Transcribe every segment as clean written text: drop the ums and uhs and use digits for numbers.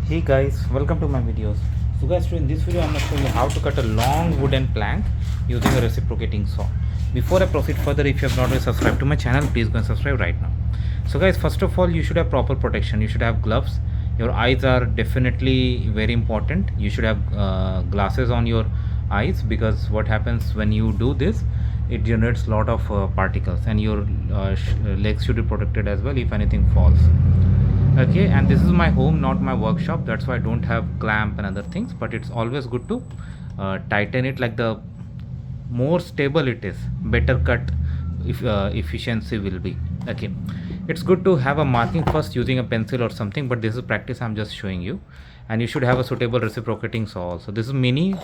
Hey guys, welcome to my videos. So guys, in this video I'm going to show you how to cut a long wooden plank using a reciprocating saw. Before I proceed further, if you have not yet subscribed to my channel, please go and subscribe right now. So guys, first of all, you should have proper protection. You should have gloves. Your eyes are definitely very important. You should have glasses on your eyes, because what happens when you do this, it generates lot of particles, and your legs should be protected as well if anything falls. Okay, and this is my home, not my workshop. That's why I don't have clamp and other things, but it's always good to tighten it. Like, the more stable it is, better cut if efficiency will be. Okay, it's good to have a marking first using a pencil or something, but this is practice, I'm just showing you. And you should have a suitable reciprocating saw also. This is mini. You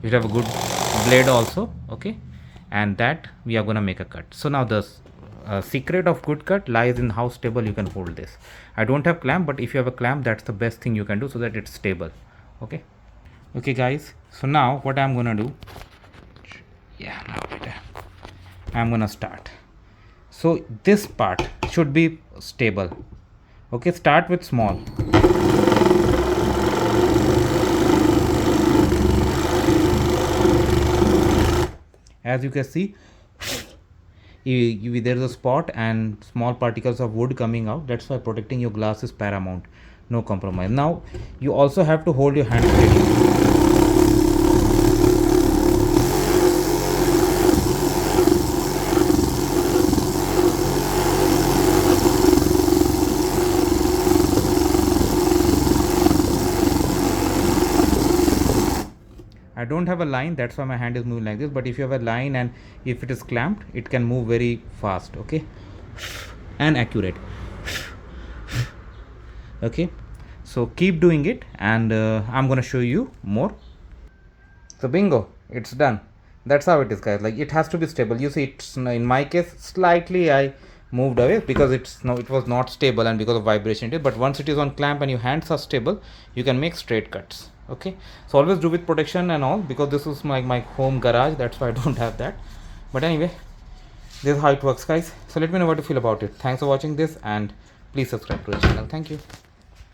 should have a good blade also. Okay, and that we are gonna make a cut. So now the secret of good cut lies in how stable you can hold this. I don't have clamp, but if you have a clamp, that's the best thing you can do so that it's stable. Okay guys, so now what I'm gonna do, I'm gonna start. So this part should be stable. Okay, start with small. As you can see, there's a spot and small particles of wood coming out. That's why protecting your glass is paramount. No compromise. Now you also have to hold your hand steady. I don't have a line, that's why my hand is moving like this, but if you have a line and if it is clamped, it can move very fast. Okay, and accurate. Okay, so keep doing it, and I'm gonna show you more. So bingo, it's done. That's how it is, guys. Like, it has to be stable. You see, it's, in my case, slightly I moved away because it was not stable, and because of vibration it is. But once it is on clamp and your hands are stable, you can make straight cuts. Okay, so always do with protection and all, because this is my home garage. That's why I don't have that. But anyway, this is how it works, guys. So let me know what you feel about it. Thanks for watching this, and please subscribe to the channel. Thank you.